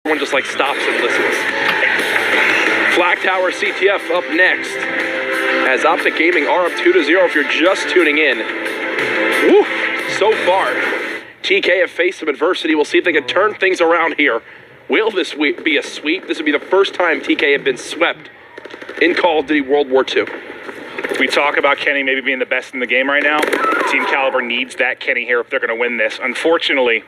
everyone just like stops and listens. Flag Tower CTF up next, as Optic Gaming are up 2-0 if you're just tuning in. Woo! So far, TK have faced some adversity. We'll see if they can turn things around here. Will this be a sweep? This would be the first time TK have been swept in Call of Duty World War II. We talk about Kenny maybe being the best in the game right now. Team Caliber needs that Kenny here if they're going to win this. Unfortunately,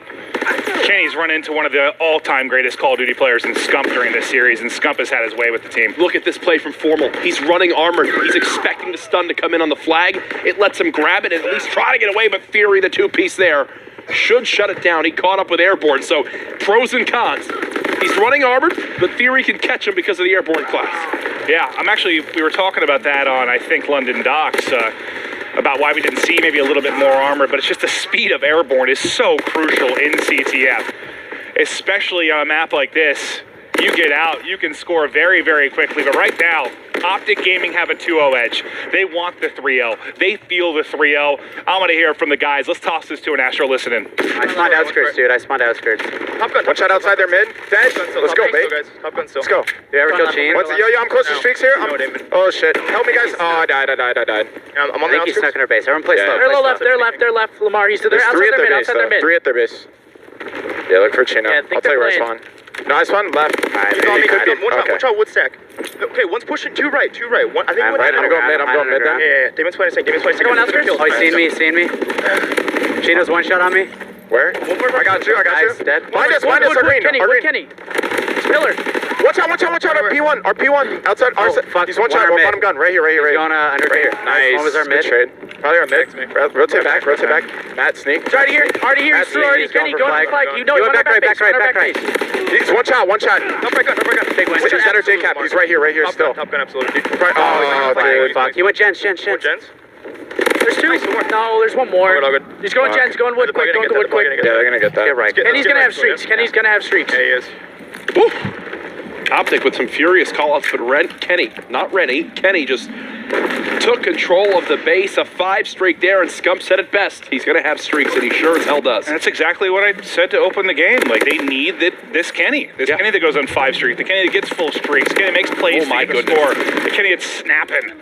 Kenny's run into one of the all-time greatest Call of Duty players in Scump during this series, and Scump has had his way with the team. Look at this play from Formal. He's running armored. He's expecting the stun to come in on the flag. It lets him grab it and at least try to get away, but Theory, the two-piece there, should shut it down. He caught up with Airborne, so pros and cons. He's running armored, but Theory can catch him because of the Airborne class. Yeah, we were talking about that on, I think, London Docks, about why we didn't see maybe a little bit more armor, but it's just the speed of Airborne is so crucial in CTF, especially on a map like this. You get out, you can score very, very quickly, but right now, Optic Gaming have a 2-0 edge. They want the 3-0. They feel the 3-0. I want to hear from the guys. Let's toss this to an Astro listening. I spawned outskirts, dude. I spawned outskirts. Top gun. One shot outside their mid. Dead. Let's go, babe. Top gun still. Let's go. You ever kill Sheen? Yo, I'm close to streaks here. Oh, shit. Help me, guys. Oh, I died. I'm on the I think he's outskirts. stuck in our base. Everyone play slow. They're left. Lamar, he's to their outside their mid. Three at their base. Yeah, look for Chino. Yeah, I think I'll tell you where I they're spawn. No, I spawned left. Watch out, wood stack. Okay, one's pushing two right. One, I think I'm going mid then. Yeah, Damon's 20 seconds. Going outskirts? Oh, he's seen me. Chino's one shot on me. Where? I got you. Nice, dead. Behind us, Kenny. Pillar. Watch out, our P1, outside, fuck, he's one shot, bottom gun, right here. He's going under here. Nice. What was our mid? Trade. Probably our mid. Rotate back. Matt, sneak. It's already here. He's already Kenny, go on the flag. You know he's on our back right. He's one shot. Top right gun. Big win. Which is center J-cap, he's right here still. Top gun, absolutely. Oh, dude. Fuck. He went Jens. Gens? There's two. No, there's one more. All good. He's going Jens, going wood quick, Yeah, they're gonna get that. Get right. Kenny's gonna have streaks. Yeah, he is. Woo! Optic with some furious call-outs, but Kenny just took control of the base. A 5 streak there, and Scump said it best. He's going to have streaks, and he sure as hell does. And that's exactly what I said to open the game. Like, they need this Kenny. Kenny that goes on 5 streaks. The Kenny that gets full streaks. Kenny that makes plays to get the score. The Kenny that's snapping.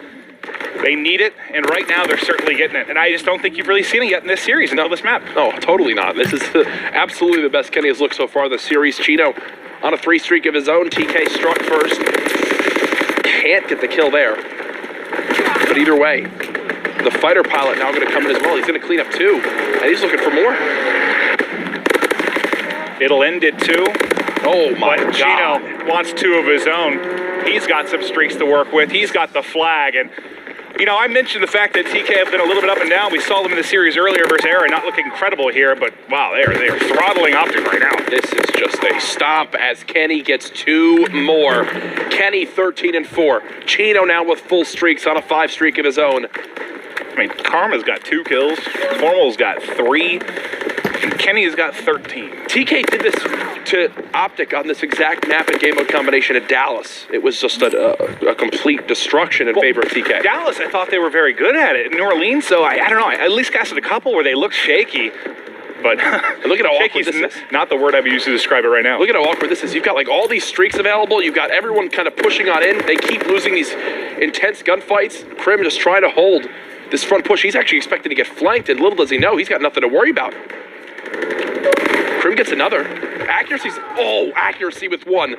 They need it, and right now they're certainly getting it. And I just don't think you've really seen it yet in this series until this map. No, totally not. This is absolutely the best Kenny has looked so far in the series. Chino on a 3 streak of his own. TK struck first. Can't get the kill there. But either way, the fighter pilot now going to come in as well. He's going to clean up 2, and he's looking for more. It'll end it too. Oh my God. Chino wants 2 of his own. He's got some streaks to work with. He's got the flag, and you know, I mentioned the fact that TK have been a little bit up and down. We saw them in the series earlier versus Era, not looking incredible here, but wow, they're throttling Optic right now. This is just a stomp as Kenny gets 2 more. Kenny 13-4. Chino now with full streaks on a 5 streak of his own. I mean, Karma's got 2 kills. Formal's got 3. And Kenny's got 13. TK did this to Optic on this exact map and game mode combination at Dallas. It was just a complete destruction in favor of TK. Dallas, I thought they were very good at it. New Orleans, though, I don't know. I at least casted a couple where they looked shaky. But look at how awkward this is. Not the word I'd use to describe it right now. Look at how awkward this is. You've got like all these streaks available. You've got everyone kind of pushing on in. They keep losing these intense gunfights. Krim just trying to hold this front push. He's actually expecting to get flanked, and little does he know, he's got nothing to worry about. Krim gets another. Accuracy with 1.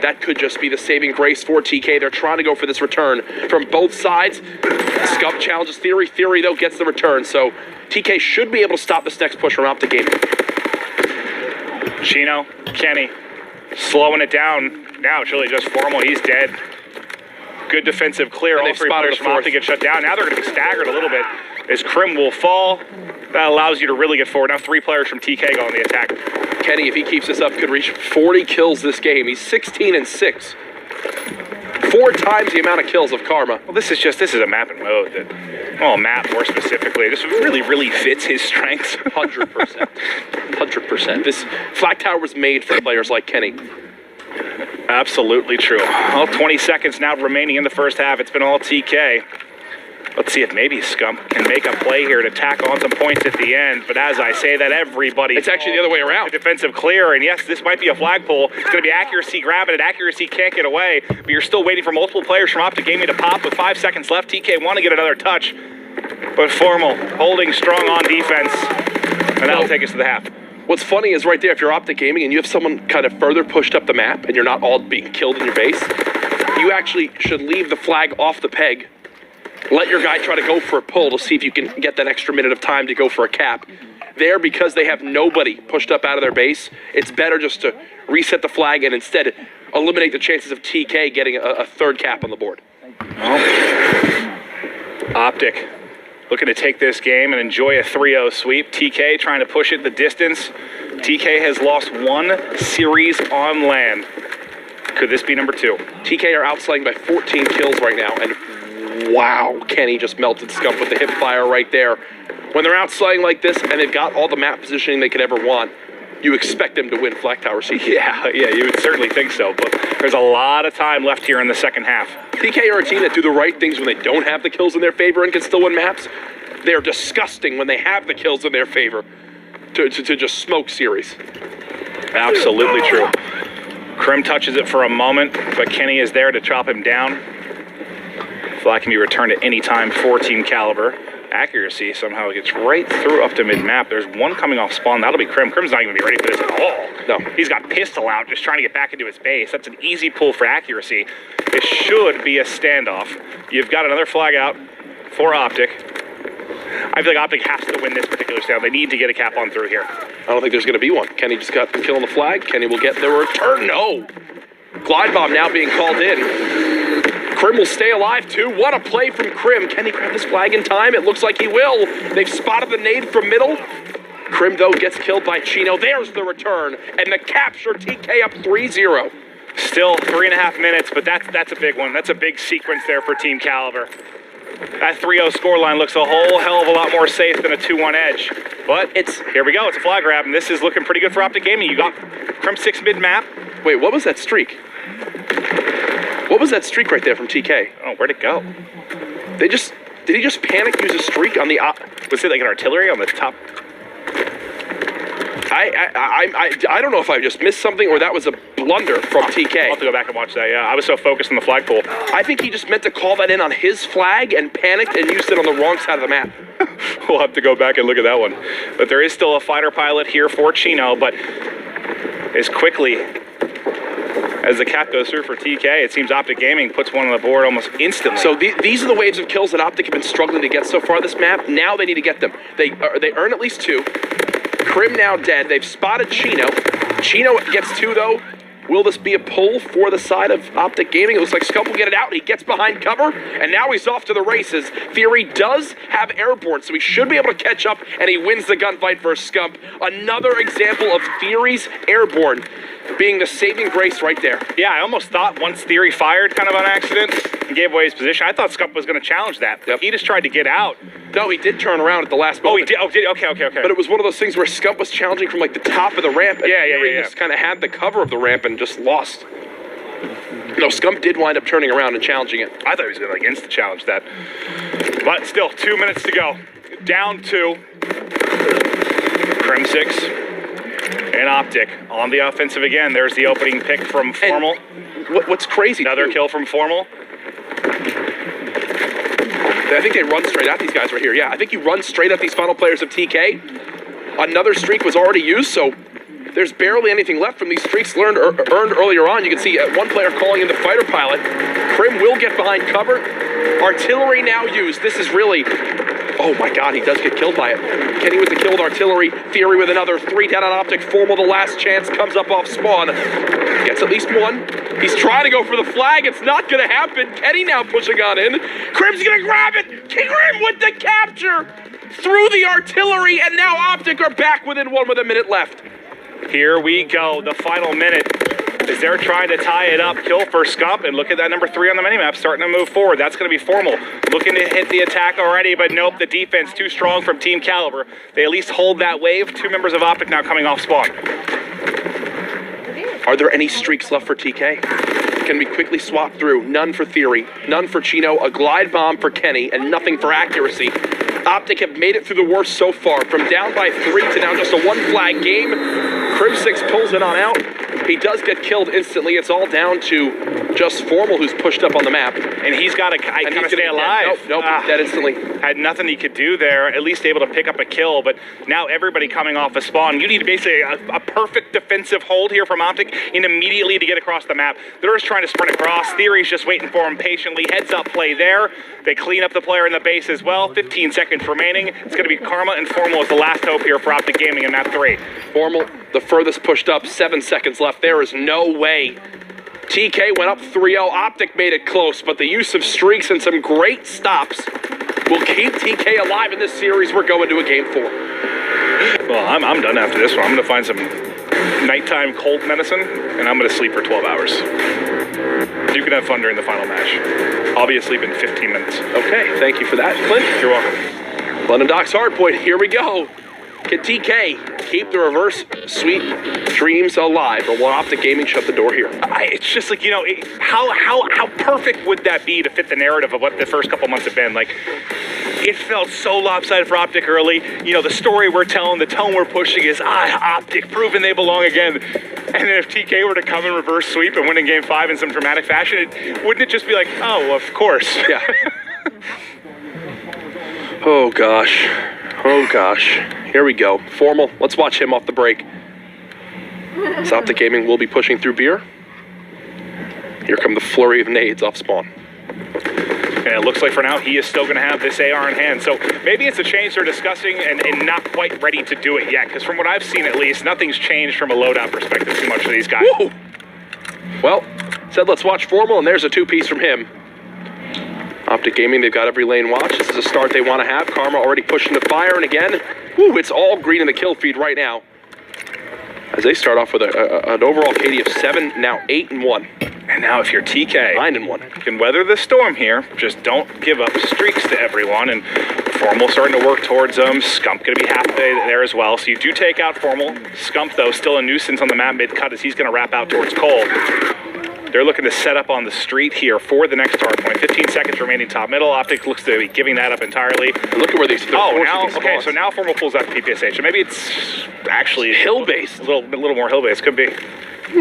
That could just be the saving grace for TK. They're trying to go for this return from both sides. Scump challenges Theory. Theory, though, gets the return. So TK should be able to stop this next push from Optic Gaming. Chino, Kenny, slowing it down. Now it's really just Formal. He's dead. Good defensive clear. And all 3 players from Optic get shut down. Now they're going to be staggered a little bit as Krim will fall. That allows you to really get forward. Now 3 players from TK go on the attack. Kenny, if he keeps this up, could reach 40 kills this game. He's 16-6. 4 times the amount of kills of Karma. Well, this is a map and mode that, well, map more specifically, this really fits his strengths. 100%. 100%. This flag tower was made for players like Kenny. Absolutely true. Well, 20 seconds now remaining in the first half. It's been all TK. Let's see if maybe Scump can make a play here to tack on some points at the end. But as I say that, everybody... It's actually the other way around. Defensive clear, and yes, this might be a flagpole. It's going to be accuracy grabbing it. Accuracy can't get away, but you're still waiting for multiple players from Optic Gaming to pop with 5 seconds left. TK want to get another touch, but Formal holding strong on defense, and that'll take us to the half. What's funny is right there, if you're Optic Gaming and you have someone kind of further pushed up the map and you're not all being killed in your base, you actually should leave the flag off the peg. Let your guy try to go for a pull to see if you can get that extra minute of time to go for a cap. There, because they have nobody pushed up out of their base, it's better just to reset the flag and instead eliminate the chances of TK getting a third cap on the board. Optic looking to take this game and enjoy a 3-0 sweep. TK trying to push it the distance. TK has lost 1 series on land. Could this be number 2? TK are outslaying by 14 kills right now, and wow, Kenny just melted Scump with the hip fire right there. When they're outslaying like this and they've got all the map positioning they could ever want, you expect them to win Flag Tower CT. Yeah, you would certainly think so, but there's a lot of time left here in the second half. TK are a team that do the right things when they don't have the kills in their favor and can still win maps. They're disgusting when they have the kills in their favor to just smoke series. Absolutely true. Krim touches it for a moment, but Kenny is there to chop him down. Flag can be returned at any time for Team Caliber. Accuracy somehow gets right through up to mid-map. There's one coming off spawn. That'll be Krim. Krim's not even going to be ready for this at all. No. He's got pistol out, just trying to get back into his base. That's an easy pull for accuracy. It should be a standoff. You've got another flag out for Optic. I feel like Optic has to win this particular standoff. They need to get a cap on through here. I don't think there's going to be one. Kenny just got the kill on the flag. Kenny will get the return. No. Glide bomb now being called in. Krim will stay alive too. What a play from Krim. Can he grab this flag in time? It looks like he will. They've spotted the nade from middle. Krim, though, gets killed by Chino. There's the return. And the capture, TK up 3-0. Still 3.5 minutes, but that's a big one. That's a big sequence there for Team Caliber. That 3-0 scoreline looks a whole hell of a lot more safe than a 2-1 edge. But here we go. It's a flag grab, and this is looking pretty good for Optic Gaming. You got Krim 6 mid-map. Wait, what was that streak? What was that streak right there from TK? Oh, where'd it go? Did he just panic use a streak on the was it like an artillery on the top? I don't know if I just missed something or that was a blunder from TK. I'll have to go back and watch that, yeah. I was so focused on the flagpole. I think he just meant to call that in on his flag and panicked and used it on the wrong side of the map. We'll have to go back and look at that one. But there is still a fighter pilot here for Chino, but as quickly as the cap goes through for TK, it seems Optic Gaming puts one on the board almost instantly. So these are the waves of kills that Optic have been struggling to get so far this map. Now they need to get them. They earn at least 2. Krim now dead. They've spotted Chino. Chino gets 2, though. Will this be a pull for the side of Optic Gaming? It looks like Scump will get it out. He gets behind cover, and now he's off to the races. Theory does have airborne, so he should be able to catch up, and he wins the gunfight for Scump. Another example of Theory's airborne being the saving grace right there. Yeah, I almost thought once Theory fired kind of on accident and gave away his position, I thought Scump was going to challenge that. Yep. He just tried to get out. No, he did turn around at the last moment. Oh, he did? Oh, did okay. But it was one of those things where Scump was challenging from like the top of the ramp. And Yeah. just kind of had the cover of the ramp and just lost. No, Scump did wind up turning around and challenging it. I thought he was going to like insta-challenge that. But still, 2 minutes to go. Down 2. Krim 6. And Optic on the offensive again. There's the opening pick from Formal. And what's crazy, another kill from Formal. I think they run straight at these guys right here. Yeah, I think you run straight at these final players of TK. Another streak was already used, so there's barely anything left from these streaks earned earlier on. You can see one player calling in the fighter pilot. Krim will get behind cover. Artillery now used. This is really... Oh my god, he does get killed by it. Kenny with the kill with artillery. Theory with another 3 down on Optic. Formal, the last chance, comes up off spawn. Gets at least 1. He's trying to go for the flag. It's not going to happen. Kenny now pushing on in. Krim's going to grab it. Krim with the capture through the artillery, and now Optic are back within 1 with a minute left. Here we go, the final minute. As they're trying to tie it up, kill for Scump, and look at that number 3 on the minimap starting to move forward. That's going to be Formal. Looking to hit the attack already, but nope, the defense too strong from Team Caliber. They at least hold that wave. 2 members of Optic now coming off spawn. Are there any streaks left for TK? can be quickly swapped through. None for Theory, none for Chino, a glide bomb for Kenny, and nothing for accuracy. Optic have made it through the worst so far. From down by 3 to now just a 1-flag game. Crim6 pulls it on out. He does get killed instantly. It's all down to just Formal, who's pushed up on the map. And he's got to kind of stay alive. Nope, he's dead instantly. Had nothing he could do there, at least able to pick up a kill, but now everybody coming off a spawn. You need basically a perfect defensive hold here from Optic and immediately to get across the map. They're just trying to sprint across. Theory's just waiting for him patiently. Heads up play there. They clean up the player in the base as well. 15 seconds remaining. It's going to be Karma and Formal as the last hope here for Optic Gaming in map 3. Formal, the furthest pushed up, 7 seconds left. There is no way. TK went up 3-0. Optic made it close, but the use of streaks and some great stops will keep TK alive in this series. We're going to a game 4. Well, I'm done after this one. I'm going to find some nighttime cold medicine, and I'm going to sleep for 12 hours. You can have fun during the final match. I'll be asleep in 15 minutes. Okay, thank you for that, Clint. You're welcome. London Docks Hardpoint, here we go. Can TK keep the reverse sweep dreams alive, or will Optic Gaming shut the door here? It's just like, how perfect would that be to fit the narrative of what the first couple months have been? Like, it felt so lopsided for Optic early. The story we're telling, the tone we're pushing is, Optic, proving they belong again. And then if TK were to come in reverse sweep and win in game 5 in some dramatic fashion, wouldn't it just be like, oh, of course? Yeah. Oh, gosh. Oh, gosh. Here we go. Formal. Let's watch him off the break. So Optic Gaming will be pushing through beer. Here come the flurry of nades off spawn. And it looks like for now he is still going to have this AR in hand. So maybe it's a change they're discussing and not quite ready to do it yet. Because from what I've seen at least, nothing's changed from a loadout perspective too much for these guys. Woo! Well, said let's watch Formal, and there's a 2-piece from him. Optic Gaming, they've got every lane watched. This is a start they want to have. Karma already pushing the fire, and again, it's all green in the kill feed right now. As they start off with an overall KD of 7, now 8-1. And now if you're TK, 9-1. You can weather the storm here. Just don't give up streaks to everyone. And Formal starting to work towards them. Scump going to be half there as well. So you do take out Formal. Scump, though, still a nuisance on the map mid-cut as he's going to wrap out towards Cole. They're looking to set up on the street here for the next hard point. 15 seconds remaining top middle. Optic looks to be giving that up entirely. Look at where these so now Formal pulls out the PPSH. So maybe it's actually hill-based. A little more hill-based. Could be.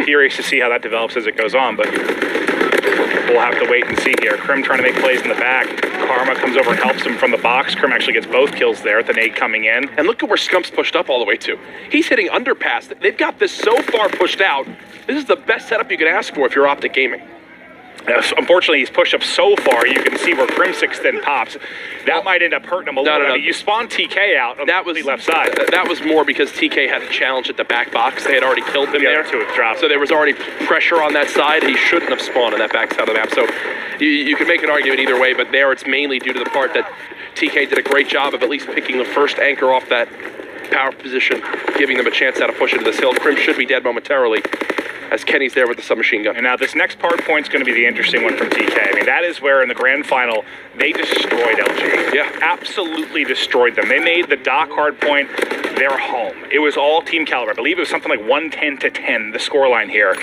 Curious to see how that develops as it goes on, but we'll have to wait and see here. Crim trying to make plays in the back. Karma comes over and helps him from the box. Crim actually gets both kills there with the nade coming in. And look at where Scump's pushed up all the way to. He's hitting underpass. They've got this so far pushed out. This is the best setup you could ask for if you're Optic Gaming. Unfortunately, he's pushed up so far, you can see where Crim6 then pops. That might end up hurting him a little bit. I mean, you spawn TK out on the left side. That was more because TK had a challenge at the back box. They had already killed him there. Dropped. So there was already pressure on that side. He shouldn't have spawned on that back side of the map. So you can make an argument either way, but there it's mainly due to the part that TK did a great job of at least picking the first anchor off that power position, giving them a chance now to push into this hill. Crim should be dead momentarily, as Kenny's there with the submachine gun. And now this next part point's going to be the interesting one from TK. I mean, that is where in the grand final, they destroyed LG. Yeah. Absolutely destroyed them. They made the dock hard point their home. It was all team caliber. I believe it was something like 110-10, the scoreline here.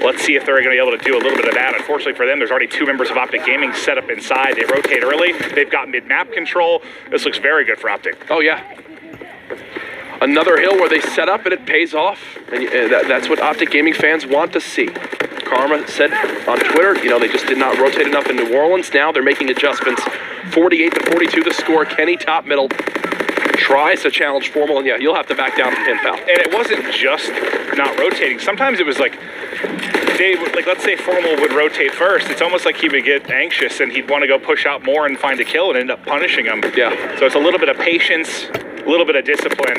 Let's see if they're going to be able to do a little bit of that. Unfortunately for them, there's already 2 members of Optic Gaming set up inside. They rotate early. They've got mid-map control. This looks very good for Optic. Oh, yeah. Another hill where they set up and it pays off. And that's what Optic Gaming fans want to see. Karma said on Twitter, they just did not rotate enough in New Orleans. Now they're making adjustments. 48-42 the score. Kenny top middle tries to challenge Formal, and yeah, you'll have to back down from him, pal. And it wasn't just not rotating. Sometimes it was like, let's say Formal would rotate first. It's almost like he would get anxious and he'd want to go push out more and find a kill and end up punishing him. Yeah. So it's a little bit of patience, a little bit of discipline.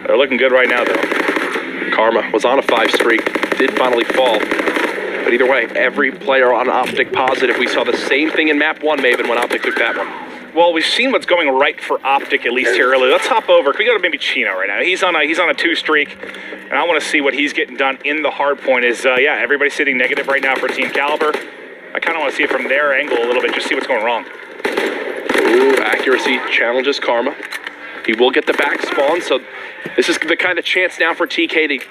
They're looking good right now, though. Karma was on a 5 streak, did finally fall. But either way, every player on Optic positive. We saw the same thing in map 1, Maven, when Optic took that one. Well, we've seen what's going right for Optic, at least here early. Let's hop over. Can we go to maybe Chino right now? He's on a 2 streak, and I want to see what he's getting done in the hard point. Everybody's sitting negative right now for Team Caliber. I kind of want to see it from their angle a little bit, just see what's going wrong. Ooh, accuracy challenges Karma. He will get the back spawn, so this is the kind of chance now for TK to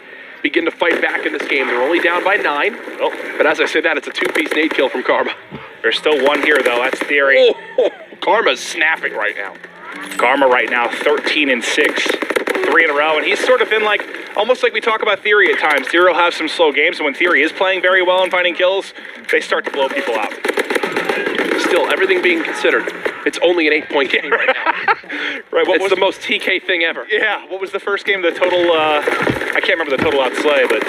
begin to fight back in this game. They're only down by 9. Oh. But as I say that, it's a 2-piece nade kill from Karma. There's still one here, though. That's Theory. Oh, Karma's snapping right now. Karma right now, 13-6. 3 in a row, and he's sort of been like, almost like we talk about Theory at times. Theory will have some slow games, and when Theory is playing very well and finding kills, they start to blow people out. Still, everything being considered, it's only an 8-point game right now. Right, It's the most TK thing ever. Yeah, what was the first game, the total, I can't remember the total outslay, but...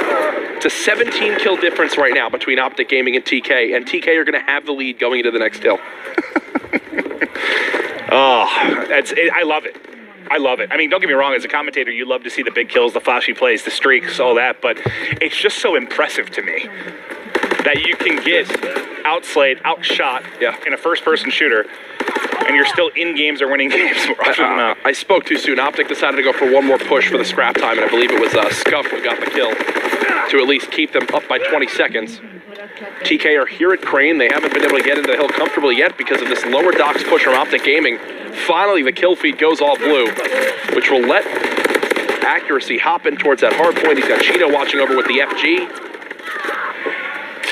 It's a 17 kill difference right now between Optic Gaming and TK are going to have the lead going into the next hill. Oh, I love it. I love it. I mean, don't get me wrong, as a commentator, you love to see the big kills, the flashy plays, the streaks, all that, but it's just so impressive to me that you can get outslayed, outshot in a first-person shooter, and you're still in games or winning games more often than not. I spoke too soon. Optic decided to go for one more push for the scrap time, and I believe it was Scuff who got the kill to at least keep them up by 20 seconds. TK are here at Crane. They haven't been able to get into the hill comfortably yet because of this lower docks push from Optic Gaming. Finally, the kill feed goes all blue, which will let Accuracy hop in towards that hard point. He's got Cheeto watching over with the FG.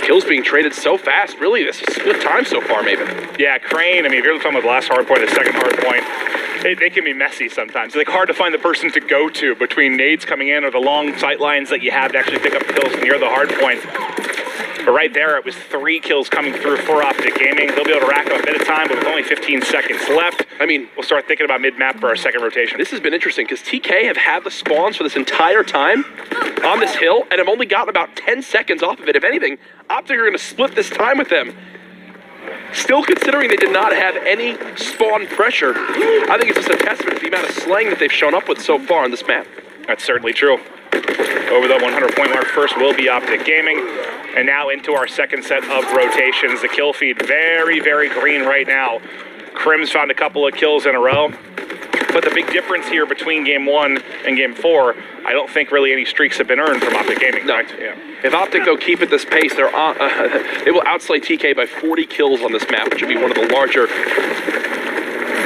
Kills being traded so fast. Really, this is split time so far, Maven. Yeah, Crane, I mean, if you're talking about the last hard point, the second hard point, they can be messy sometimes. It's like hard to find the person to go to between nades coming in or the long sight lines that you have to actually pick up kills near the hard point. But right there, it was 3 kills coming through for Optic Gaming. They'll be able to rack up a bit of time, but with only 15 seconds left, I mean, we'll start thinking about mid-map for our second rotation. This has been interesting because TK have had the spawns for this entire time on this hill and have only gotten about 10 seconds off of it. If anything, Optic are going to split this time with them. Still considering they did not have any spawn pressure, I think it's just a testament to the amount of slaying that they've shown up with so far on this map. That's certainly true. Over the 100-point mark first will be Optic Gaming. And now into our second set of rotations. The kill feed very, very green right now. Crim's found a couple of kills in a row. But the big difference here between Game 1 and Game 4, I don't think really any streaks have been earned from Optic Gaming. No. Yeah. If Optic, though, keep at this pace, they will outslay TK by 40 kills on this map, which would be one of the larger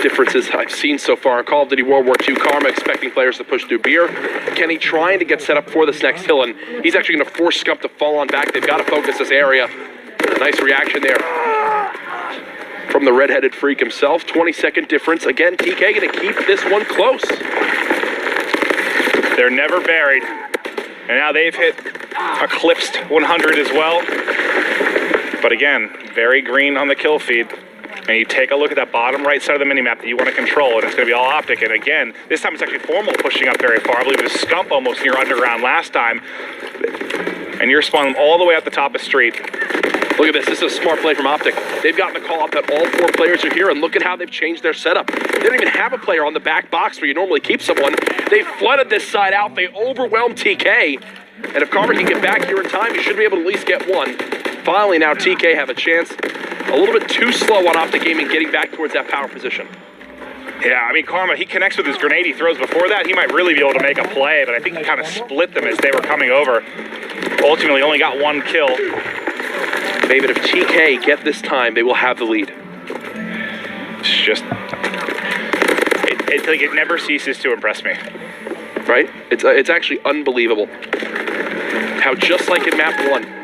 differences I've seen so far in Call of Duty World War II. Karma expecting players to push through beer. Kenny trying to get set up for this next hill, and he's actually going to force Scump to fall on back. They've got to focus this area. Nice reaction there from the red-headed freak himself. 20-second difference. Again, TK going to keep this one close. They're never buried. And now they've hit eclipsed 100 as well. But again, very green on the kill feed. And you take a look at that bottom right side of the minimap that you want to control, and it's going to be all Optic. And again, this time it's actually Formal pushing up very far. I believe it was Scump almost near underground last time. And you're spawning all the way at the top of street. Look at this. This is a smart play from Optic. They've gotten the call up that all 4 players are here, and look at how they've changed their setup. They don't even have a player on the back box where you normally keep someone. They flooded this side out. They overwhelmed TK. And if Karma can get back here in time, he should be able to at least get one. Finally, now TK have a chance. A little bit too slow on Optic Gaming getting back towards that power position. Yeah, I mean, Karma, he connects with his grenade he throws before that. He might really be able to make a play, but I think he kind of split them as they were coming over. Ultimately, only got 1 kill. David, if TK get this time, they will have the lead. It's just... It never ceases to impress me. Right? It's actually unbelievable how just like in map 1,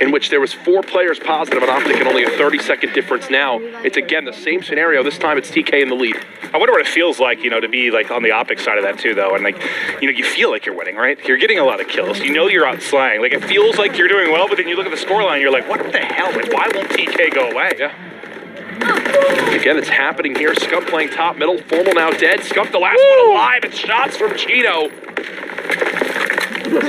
in which there was 4 players positive on Optic and only a 30-second difference now, it's again the same scenario. This time it's TK in the lead. I wonder what it feels like, to be like on the Optic side of that too, though. And you feel like you're winning, right? You're getting a lot of kills. You're out slaying. Like, it feels like you're doing well, but then you look at the scoreline, you're like, what the hell? Like, why won't TK go away? Yeah. Again, it's happening here. Scump playing top middle. Formal now dead. Scump the last one alive. It's shots from Cheeto.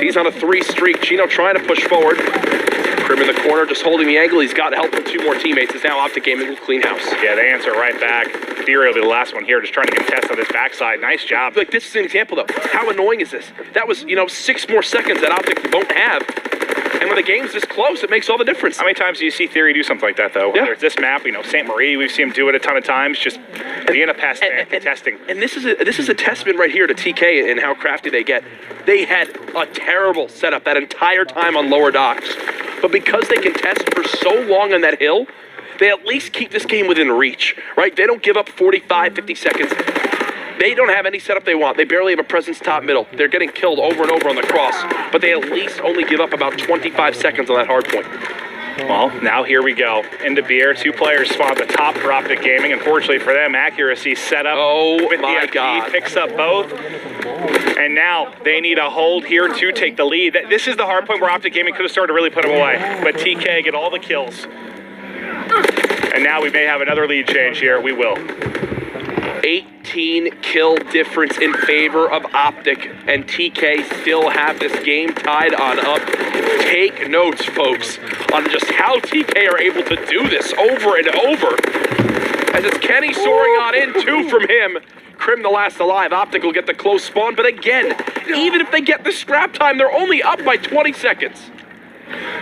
He's on a 3 streak. Cheeto trying to push forward. Crim in the corner, just holding the angle. He's got help from 2 more teammates. It's now Optic Gaming will clean house. Yeah, they answer right back. Theory will be the last one here, just trying to contest on this backside. Nice job. Like, this is an example, though. How annoying is this? That was, 6 more seconds that Optic won't have. And when the game's this close, it makes all the difference. How many times do you see Theory do something like that, though? Yeah. Whether it's this map, St. Marie, we've seen him do it a ton of times, just being a past man, contesting. And this is a testament right here to TK and how crafty they get. They had a terrible setup that entire time on lower docks. But because they contest for so long on that hill, they at least keep this game within reach, right? They don't give up 45, 50 seconds. They don't have any setup they want. They barely have a presence top middle. They're getting killed over and over on the cross, but they at least only give up about 25 seconds on that hard point. Well, now here we go. Into beer, 2 players spawn at the top for Optic Gaming. Unfortunately for them, accuracy set up with the FG, picks up both. And now they need a hold here to take the lead. This is the hard point where Optic Gaming could have started to really put them away, but TK get all the kills. And now we may have another lead change here. We will. 18 kill difference in favor of Optic, and TK still have this game tied on up. Take notes, folks, on just how TK are able to do this over and over. As it's Kenny soaring on in, 2 from him. Crim the last alive. Optic will get the close spawn, but again, even if they get the scrap time, they're only up by 20 seconds.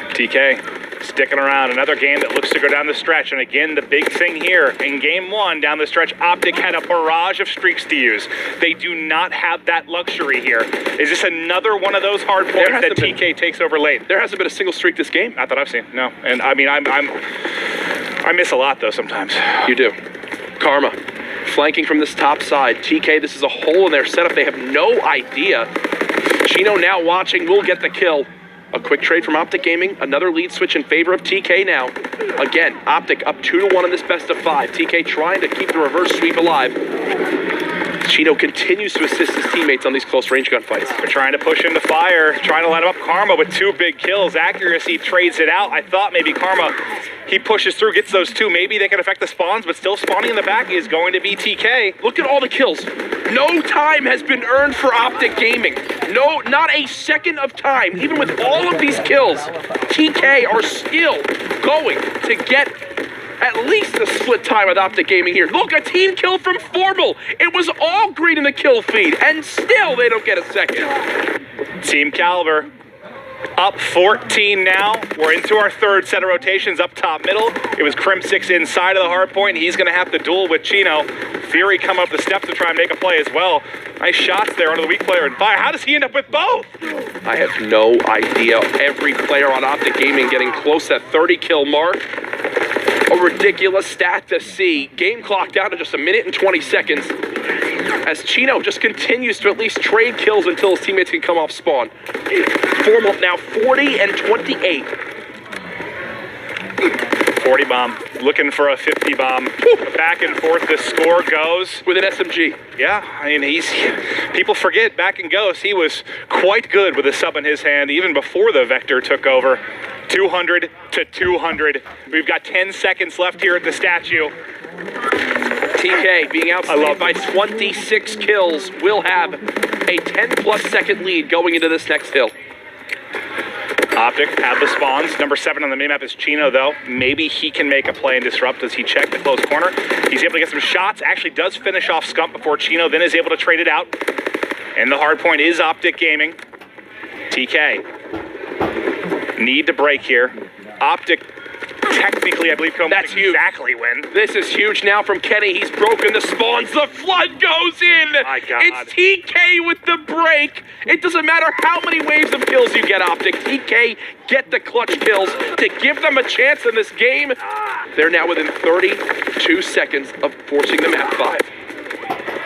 TK sticking around, another game that looks to go down the stretch, and again, the big thing here, in game 1, down the stretch, Optic had a barrage of streaks to use. They do not have that luxury here. Is this another one of those hard points that TK takes over late? There hasn't been a single streak this game. Not that I've seen, no. And I mean, I miss a lot, though, sometimes. You do. Karma, flanking from this top side. TK, this is a hole in their setup. They have no idea. Chino now watching, will get the kill. A quick trade from Optic Gaming. Another lead switch in favor of TK now. Again, Optic up 2-1 in this best of 5. TK trying to keep the reverse sweep alive. Chino continues to assist his teammates on these close range gunfights. They're trying to push into fire, trying to line up Karma with 2 big kills. Accuracy trades it out. I thought maybe Karma, he pushes through, gets those 2. Maybe they can affect the spawns, but still spawning in the back is going to be TK. Look at all the kills. No time has been earned for Optic Gaming. No, not a second of time. Even with all of these kills, TK are still going to get at least a split time with Optic Gaming here. Look, a team kill from Formal. It was all green in the kill feed, and still they don't get a second. Team Caliber up 14 now. We're into our 3rd set of rotations up top middle. It was Crim6 inside of the hard point. He's going to have to duel with Chino. Fury come up the steps to try and make a play as well. Nice shots there onto the weak player and fire. How does he end up with both? I have no idea. Every player on Optic Gaming getting close to that 30 kill mark. A ridiculous stat to see. Game clock down to just 1 minute and 20 seconds. As Chino just continues to at least trade kills until his teammates can come off spawn. Formal now 40 and 28. 40 bomb, looking for a 50 bomb. Back and forth the score goes. With an SMG. Yeah, I mean, people forget, back in Ghost, he was quite good with a sub in his hand, even before the Vector took over. 200 to 200. We've got 10 seconds left here at the statue. TK being outsleeved by 26 kills will have a 10+ second lead going into this next hill. Optic have the spawns. Number 7 on the minimap is Chino, though. Maybe he can make a play and disrupt as he checked the close corner. He's able to get some shots. Actually does finish off Scump before Chino then is able to trade it out. And the hard point is Optic Gaming. TK need to break here. Optic technically, I believe, that's huge. Exactly when. This is huge now from Kenny. He's broken the spawns. The flood goes in. My God. It's TK with the break. It doesn't matter how many waves of kills you get, Optic. TK get the clutch kills to give them a chance in this game. They're now within 32 seconds of forcing the map 5.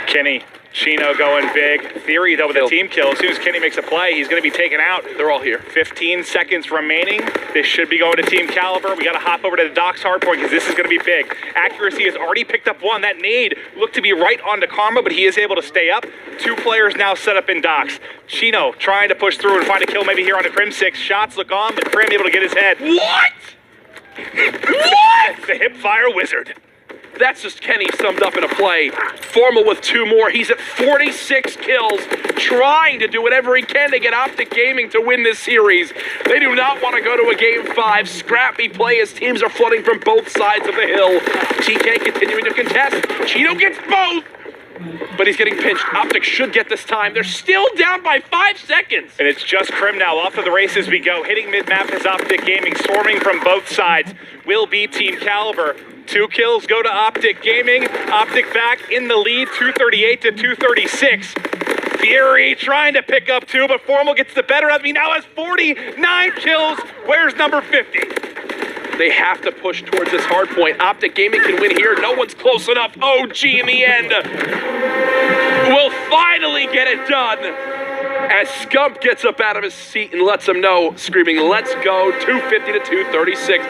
Kenny, Chino going big. Theory, though, with a team kill. As soon as Kenny makes a play, he's going to be taken out. They're all here. 15 seconds remaining. This should be going to Team Caliber. We got to hop over to the Doc's hardpoint because this is going to be big. Accuracy has already picked up 1. That nade looked to be right onto Karma, but he is able to stay up. 2 players now set up in Doc's. Chino trying to push through and find a kill maybe here on the Crim6. Shots look on, but Crim able to get his head. What? What? The hip fire wizard. That's just Kenny summed up in a play. Formal with 2 more. He's at 46 kills, trying to do whatever he can to get Optic Gaming to win this series. They do not want to go to a game 5. Scrappy play as teams are flooding from both sides of the hill. TK continuing to contest. Chino gets both, but he's getting pinched. Optic should get this time. They're still down by 5 seconds. And it's just Crim now. Off of the race as we go. Hitting mid-map is Optic Gaming. Storming from both sides will be Team Caliber. 2 kills go to Optic Gaming. Optic back in the lead, 238 to 236. Fury trying to pick up 2, but Formal gets the better of me. Now has 49 kills. Where's number 50? They have to push towards this hard point. Optic Gaming can win here. No one's close enough. OG in the end. will finally get it done as Scump gets up out of his seat and lets him know, screaming, let's go, 250 to 236.